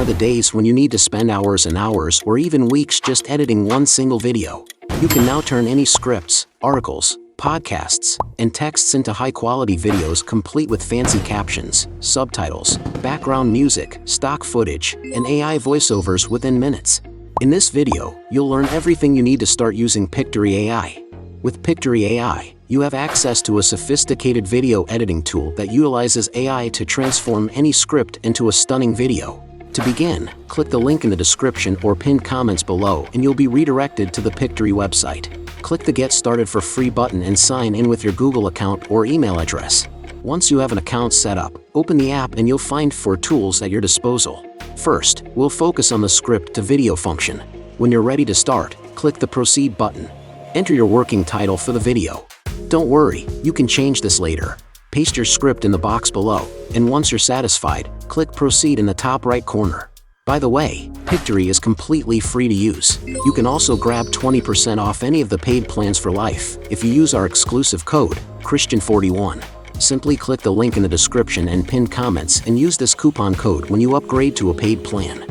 the days when you need to spend hours and hours or even weeks just editing one single video. You can now turn any scripts, articles, podcasts, and texts into high-quality videos complete with fancy captions, subtitles, background music, stock footage, and AI voiceovers within minutes. In this video, you'll learn everything you need to start using Pictory AI. With Pictory AI, you have access to a sophisticated video editing tool that utilizes AI to transform any script into a stunning video. To begin, click the link in the description or pinned comments below and you'll be redirected to the Pictory website. Click the Get Started for Free button and sign in with your Google account or email address. Once you have an account set up, open the app and you'll find 4 tools at your disposal. First, we'll focus on the script to video function. When you're ready to start, click the Proceed button. Enter your working title for the video. Don't worry, you can change this later. Paste your script in the box below, and once you're satisfied, click Proceed in the top right corner. By the way, Pictory is completely free to use. You can also grab 20% off any of the paid plans for life if you use our exclusive code, Christian41. Simply click the link in the description and pinned comments and use this coupon code when you upgrade to a paid plan.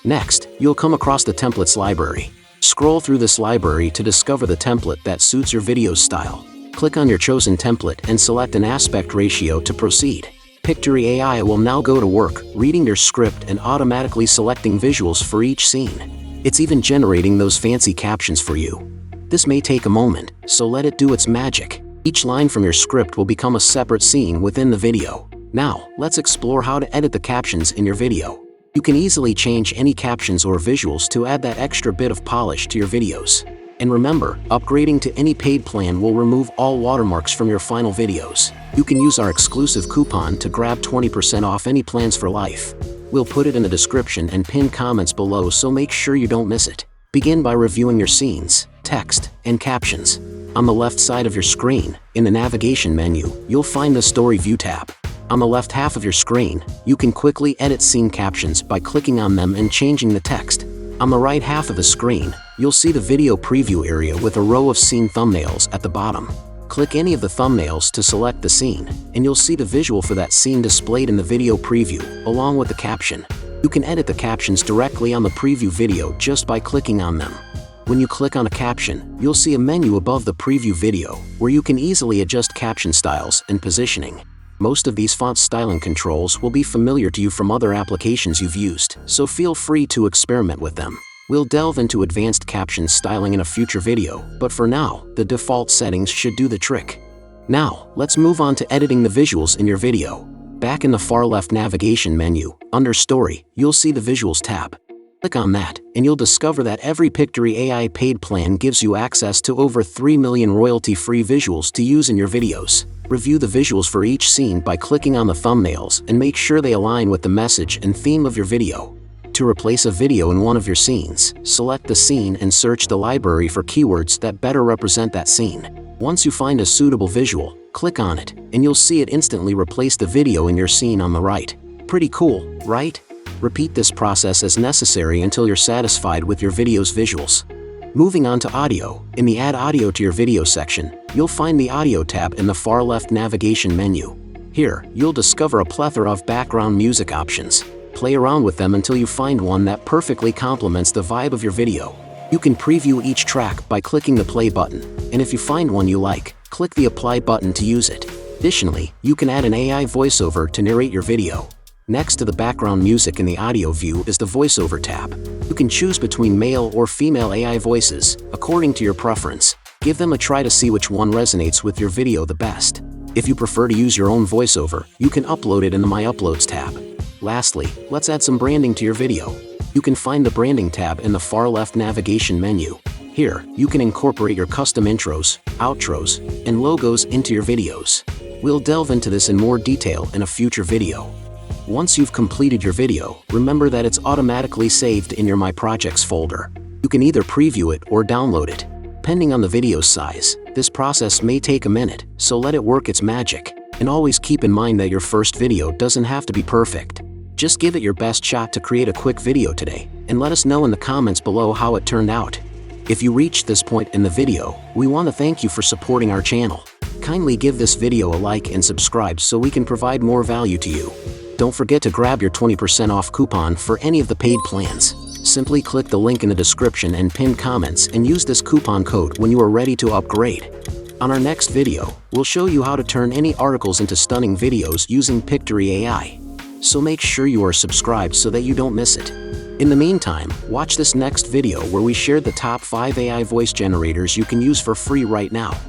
Next, you'll come across the templates library. Scroll through this library to discover the template that suits your video's style. Click on your chosen template and select an aspect ratio to proceed. Pictory AI will now go to work, reading your script and automatically selecting visuals for each scene. It's even generating those fancy captions for you. This may take a moment, so let it do its magic. Each line from your script will become a separate scene within the video. Now, let's explore how to edit the captions in your video. You can easily change any captions or visuals to add that extra bit of polish to your videos. And remember, upgrading to any paid plan will remove all watermarks from your final videos. You can use our exclusive coupon to grab 20% off any plans for life. We'll put it in the description and pinned comments below, so make sure you don't miss it. Begin by reviewing your scenes, text, and captions. On the left side of your screen, in the navigation menu, you'll find the Story View tab. On the left half of your screen, you can quickly edit scene captions by clicking on them and changing the text. On the right half of the screen, you'll see the video preview area with a row of scene thumbnails at the bottom. Click any of the thumbnails to select the scene, and you'll see the visual for that scene displayed in the video preview, along with the caption. You can edit the captions directly on the preview video just by clicking on them. When you click on a caption, you'll see a menu above the preview video, where you can easily adjust caption styles and positioning. Most of these font styling controls will be familiar to you from other applications you've used, so feel free to experiment with them. We'll delve into advanced caption styling in a future video, but for now, the default settings should do the trick. Now, let's move on to editing the visuals in your video. Back in the far left navigation menu, under Story, you'll see the Visuals tab. Click on that, and you'll discover that every Pictory AI paid plan gives you access to over 3 million royalty-free visuals to use in your videos. Review the visuals for each scene by clicking on the thumbnails and make sure they align with the message and theme of your video. To replace a video in one of your scenes, select the scene and search the library for keywords that better represent that scene. Once you find a suitable visual, click on it, and you'll see it instantly replace the video in your scene on the right. Pretty cool, right? Repeat this process as necessary until you're satisfied with your video's visuals. Moving on to audio, in the Add Audio to your video section, you'll find the Audio tab in the far left navigation menu. Here, you'll discover a plethora of background music options. Play around with them until you find one that perfectly complements the vibe of your video. You can preview each track by clicking the play button, and if you find one you like, click the apply button to use it. Additionally, you can add an AI voiceover to narrate your video. Next to the background music in the audio view is the voiceover tab. You can choose between male or female AI voices, according to your preference. Give them a try to see which one resonates with your video the best. If you prefer to use your own voiceover, you can upload it in the My Uploads tab. Lastly, let's add some branding to your video. You can find the Branding tab in the far left navigation menu. Here, you can incorporate your custom intros, outros, and logos into your videos. We'll delve into this in more detail in a future video. Once you've completed your video, remember that it's automatically saved in your My Projects folder. You can either preview it or download it. Depending on the video's size, this process may take a minute, so let it work its magic. And always keep in mind that your first video doesn't have to be perfect. Just give it your best shot to create a quick video today, and let us know in the comments below how it turned out. If you reached this point in the video, we want to thank you for supporting our channel. Kindly give this video a like and subscribe so we can provide more value to you. Don't forget to grab your 20% off coupon for any of the paid plans. Simply click the link in the description and pin comments and use this coupon code when you are ready to upgrade. On our next video, we'll show you how to turn any articles into stunning videos using Pictory AI. So make sure you are subscribed so that you don't miss it. In the meantime, watch this next video where we share the top 5 AI voice generators you can use for free right now.